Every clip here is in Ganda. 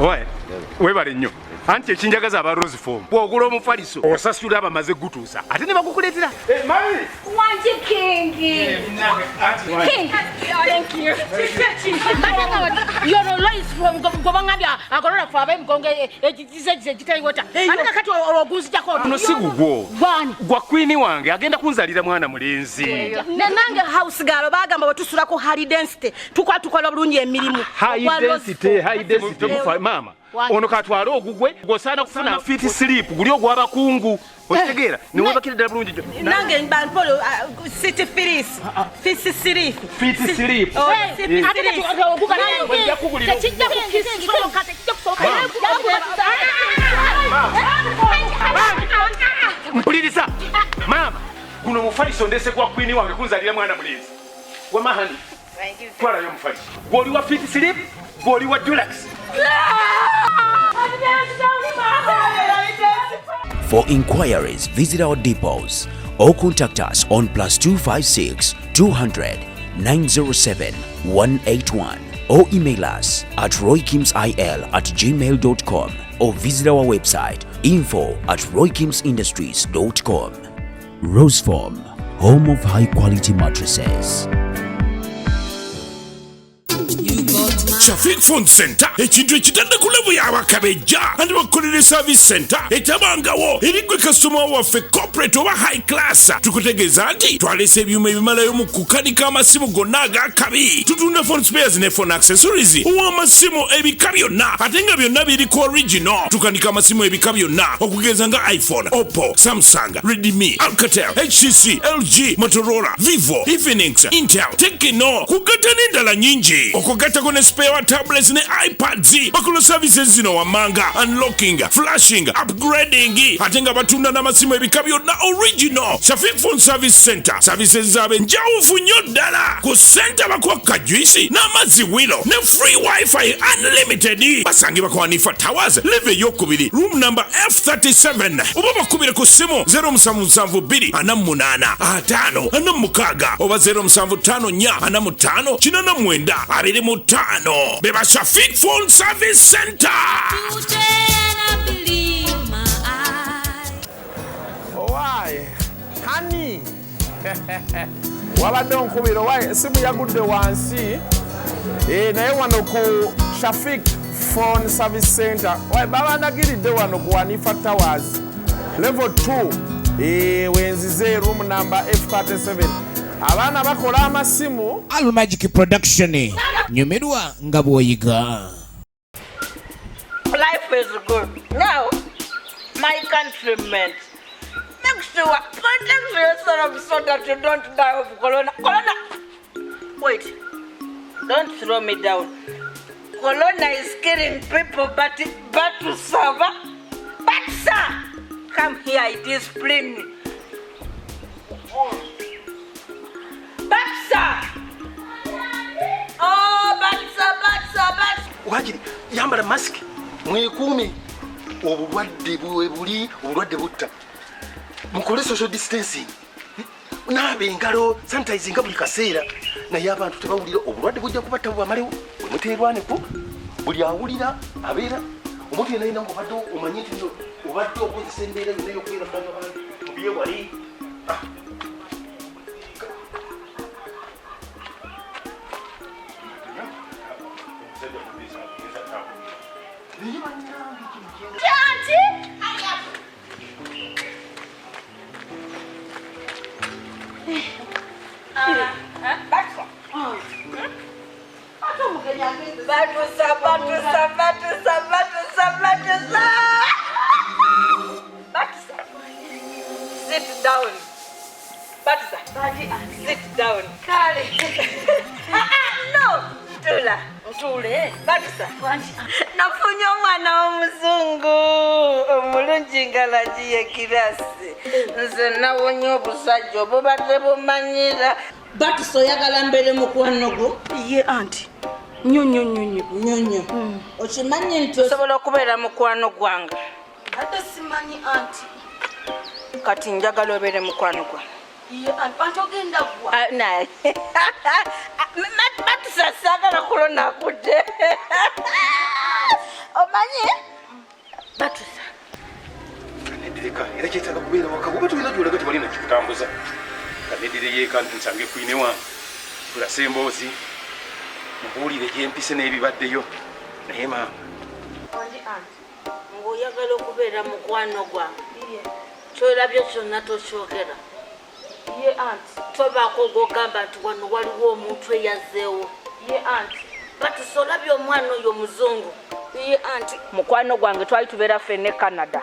Oye, webale nnyo. Anti ekinjagaza aba Rose Form. Bw'ogula omufaliso osasula abamaze gutuusa. Ate ne bakukuleetera. Mami! Wanji Kingi! King! Thank you. You're always from Gobangabia. I'm going to have him going to water. I'm going to oguzi jako. No sigugwo. Bani. Gwa queen wange agenda kunzalira mwana mulenzi. Nange house girl bagamba batusula ko high density. Tukola bulungi emirimu. High density mama. Ono katwala ogugwe gosana kufuna fit sleep guli ogwa bakungu. Otegeera ne wabakirira bulungi jo. Nange mbanpolo city firis. Fit sleep. Oh, fit sleep. Oguga nange yakugulira. Tekijja kukisoka kate kijja kusoka. Mpuliriza. Mama, kuno mufaliso ndese kwa queen wange kunzalira mwana mulenzi. Wa mahani. Twala yo mufaliso. Goli wa fit sleep, goli wa deluxe. For inquiries, visit our depots or contact us on +256 200 907 181 or email us at roykimsil@gmail.com or visit our website info@roykimsindustries.com. Rose Form, home of high quality mattresses. Traffic Phone Center ekintu ekitadde ku level y'abakabejja andi bakolere service center etabangawo erigwe customer waffe corporate oba high class tukutegeeza nti twalese ebyuma ebimalayo mu kukanika amasimu gonna agakabi tutunda phone spares ne phone accessories ow'amasimu ebika byonna ate nga byonna biriko original tukanika amasimu ebika byonna okugeza nga iPhone, Oppo, Samsung, Redmi, Alcatel, HTC, LG, Motorola, Vivo, Infinix, Intel, Tecno kugatta n'endala nyingi okugattako ne spare tablets ne iPads bakola services zino wamanga unlocking, flashing, upgrading ate nga batunda n'amasimu ebika byonna original. Traffic Phone Service Center services zaabe njawufu nnyo ddala ku center bakwakka juice n'amazzi wilo ne free wifi unlimited basangibwa ku Hanifa Towers level ey'okubiri room number F37 oba bakubire ku ssimu 0772 48 5 46 oba 0754 45 25 Beba Traffic Phone Service Center. Why? Honey. Wabadde nkubira why simu yagudde wansi naye wano ku Traffic Phone Service Center why babandagiridde wano ku Hanifa Towers level 2 wenzize room number F37 abaana bakola amasimu All Magic Production nyumirwa nga bwoyiga. Life is good. Now, my countrymen, make sure protect yourself so that you don't die of corona. Corona! Wait, don't throw me down. Corona is killing people, but Batuusa, come here, discipline me. Wajiri yambala mask mwekuume obulwadde buli obulwadde butta mukole social distancing naabe engalo sanitizing buli kaseera naye abantu tebawulira obulwadde bujja kubatta bwamalewo muteerwaneko buli awulira abeera omuntu yenna yina ng'obadde omanye nti obadde okozesa embeera yonna y'okubeera mubiye wali Sit down. Batuusa, sit down. No, Tula. Batuusa, nafunye omwana w'omuzungu omulungi nga lagiye kirasi nze nawonye obusajja obubadde bumanyira. Batuusa oyagala mbeere mukwano gwo? Ye anti. Nyonyo. Okimanyi nti osobola okubeera mukwano gwange? Ate simanyi anti. Kati njagala obeere mukwano gwange. Ye anti ogenda gwa. Naye. Batuusa saagala kulona akudde. yeeka nsange kwine wange tulase emboozi mubuulire gyempise n'ebibaddeyo naye maama ng'oyagala okubeera mukwano gwange kyolabye kyonna tokyogera ye anti tobaako gogamba nti wano waliwo omuntu eyazzeewo ye anti kati solabye omwana oyo muzungu ye anti mukwano gwange twali tubeera ffenne Canada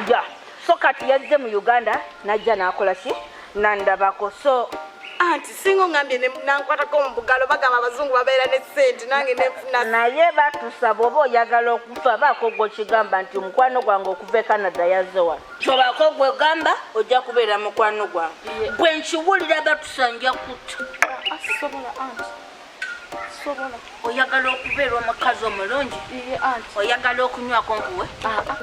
ja so kati yazze mu Uganda najja n'akola ki nandabako so anti singa ngambye nankwatako mu bugalo bagamba abazungu babeera ne ssente nange nefuna naye batusaba oba oyagala okufa baako gwe kigamba nti omukwano gwange okuva e Canada yazze wano kyobaako gwe gamba ojja kubeera mukwano gwange bwe nkiwulira batusanja kutta sobola anti sobola oyagala okubeera omukazi omulungi oyagala okunywako nkuwe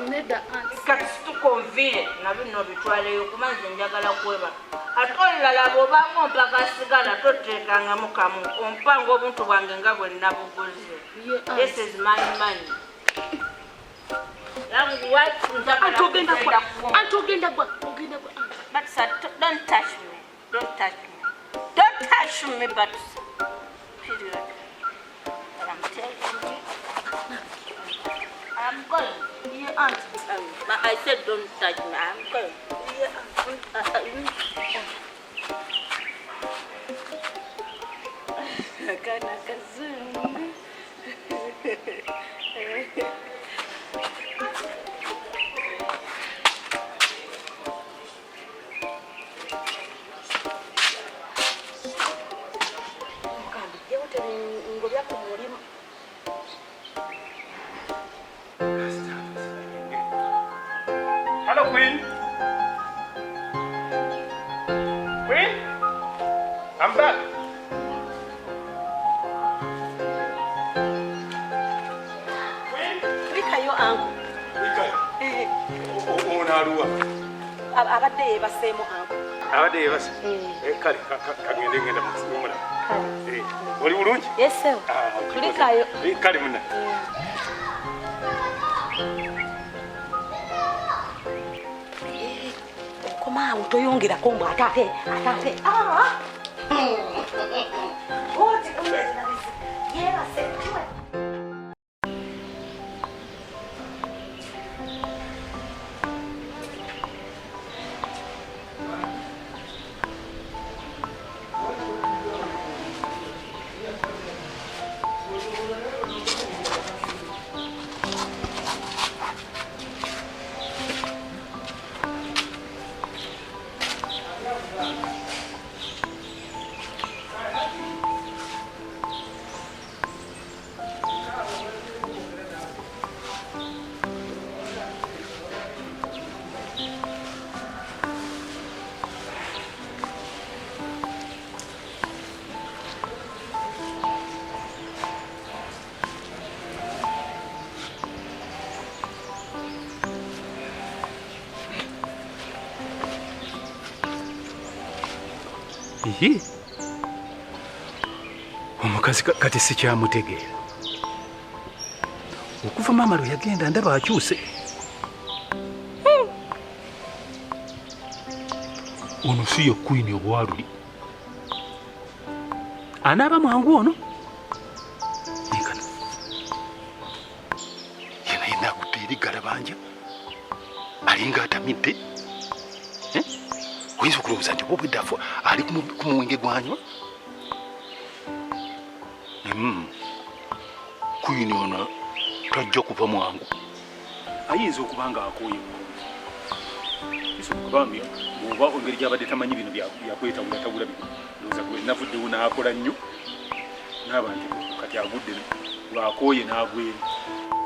nedda anti kati situkonvire na bino bitwaleyo kumanzi njagala kweba ate olulala bw'obanga ompaka sigala toteekangamu kamu ompanga obuntu bwange nga bwe nabuguze this is my money don't touch me don't touch me but period I'm telling you I'm going yeah aunt I said don't touch me I'm going Kana kazungu Hello, Queen. Queen? I'm back. Queen? Wikayo angu. Wikayo? Onaruwa? Abadde yebaseemu angu. Abadde yebase? Kale, kagende ngenda mumula. Kale. Oli bulungi? Yes, sir. Tulikayo. Kale muna. Komaawo toyongerako mbw ate. Omukazi kati sikyamutegeera. Okuva maama lwe yagenda ndaba akyuse. Ono si ye Queen obwaluli. Anaaba mwangu ono? Yenkana. Yena akutte erigala banja. Alinga atamidde. Oyinza okulowooza nti obwedda afa ali ku mwenge gwanywa? Queen ono tajja kuva mwangu. Ayinza okuba nga akooye iso okubambya bw'oba engeri gy'abadde tamanyi bino byakwetawulatawula bino ndowooza gwe navuddewo n'akola nnyo n'aba nti kati agudde lwakooye n'agwera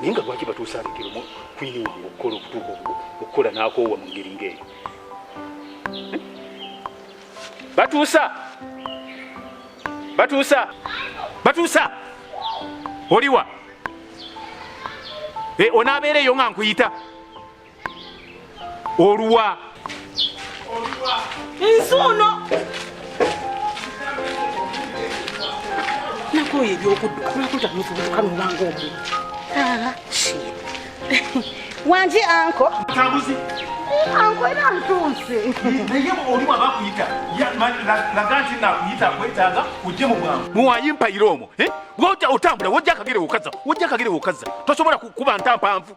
naye nga lwaki batuusa alekera Queen wange okukola okutuuka okukola n'akoowa mu ngeri ng'eyo. Batuusa oliwa onaabeereyo nga nkuyita oluwa nsuuno nakoyo ebyokudduka lwakutanufubutuka nolwanga omuntu wangi anko tambuzi ankwera ntuuse. Naye oli bw'aba akuyita laga nti naakuyita akwetaaga ojje mu bwangu. Muwayimpa iroomo bw'ojja otambula wojja akagere wokazza tosobola kuba ntampanvu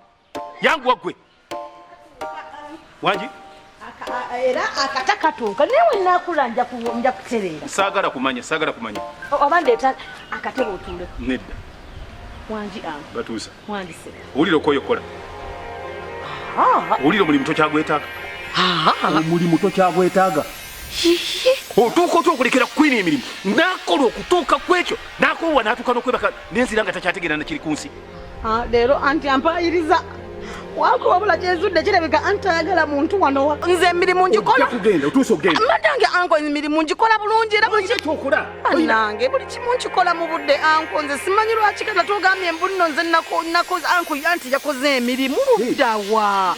yangu waggwe wangi Era akatakatuuka newe nakula nja kutereera. saagala kumanya Oba ndeeta akatebe otuule. nedda Wangi Batuusa wandise. owulira okoyokola owulira omulimu tokyagwetaaga omulimu tokyagwetaaga otuuka otya okulekera kukwina emirimu nakola okutuuka kwekyo nakowa natuuka n'okwebaka nenzira nga takyategeera nakiri ku nsi. Leero anti ampayiriza wakubabula kyezudde kirabika anti ayagala muntu wano nze emirimu ngikola kugenda otuusa okugenda madange anko emirimu ngikola bulungi era kyokola nange buli kimu nkikola mu budde anko nze simanyi lwaki kata tugambye mbulino nze nakoze anko anti yakoze emirimu luddawa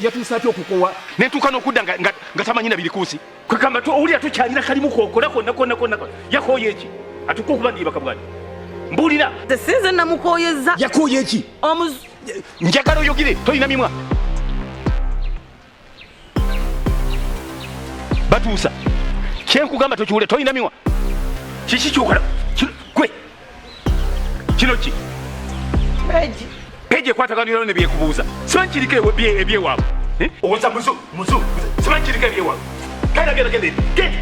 yatuusa atya okukowa nentuuka n'okudda nga tamanyi na biri ku nsi kwegamba owulira tokyalira kalimu kokola konna yakoye eki atuka okuba ndiyibaka bwati mbuulira sinze namukoyeza yakoye eki njagala oyogire tolina mimwa Batuusa kyenkugamba tokiwule tolina mimwa kiki kyokola gwe kino ki peji ekwataganirawo ne byekubuuza simanyi kiriko ebyewaabwe owoza muzu simanyi kiriko ebyewaabwe genda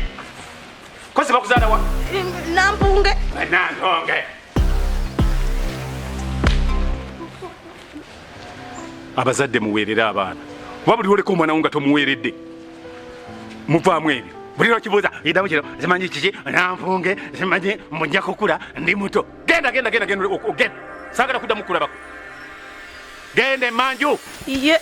kozi bakuzaalawa nampunge nantonge abazadde muweerere abaana oba buli oleka omwana wo nga tomuweeredde muvaamu ebyo buli lwakibuuza idamu kino simanyi kiki nanfunge simanyi mujja kukula ndi muto genda saagala kuddamu kulabako genda emanju ye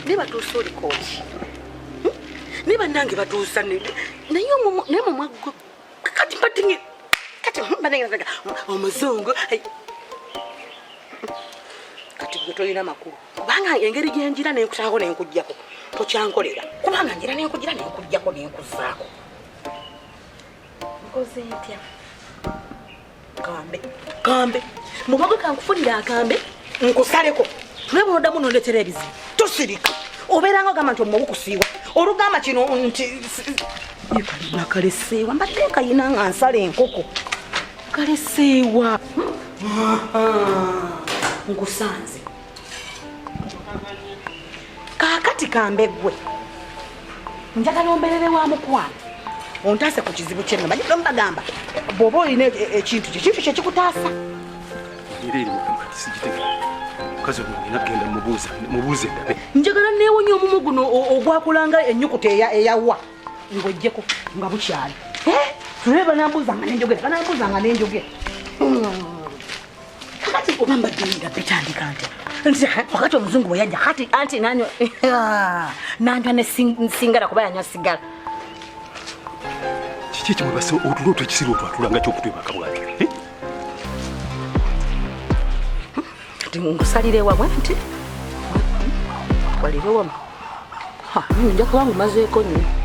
ne batuusa olikoki ne bannange batuusa naye mumwaggo kati mbatingi kati mbanenga omuzungu kati gwe tolina makulu kubanga engeri gyenjira nenkutaako nenkujjako tokyankolera kubanga njira nenkujira nenkujjako nenkuzaako nkoze ntya kambe mubago kankufunira akambe nkusaleko tulebonoddamu nondetera ebizibu tosirika obeeranga ogamba nti omubukusiiwa olugamba kino nti nakaleseewa mbadde nkayina nga nsala enkoko kaleseewa nkusanze kaakati kambe ggwe njagala omberere wa mukwano ontaase ku kizibu kyenno manyi mbagamba bw'oba olina ekintu kyekikutaasa mukazi olina kugenda mubuuze ndabe njagala neewonya omumwe guno ogwakulanga ennyukuta eyawa ng'ojjeko nga bukyali tulabe banambuuzanga nenjogera kakati oba mbaddeira bitandika nti wakati omuzungu bwe yajja kati anti nanywa nesingala kuba yanywa sigala kiki ekimwebase otulo otwekisira otwatulanga kyokutwebaka bwati ngusalire wamwe nti walire wama nja kubanga mazeeko nyo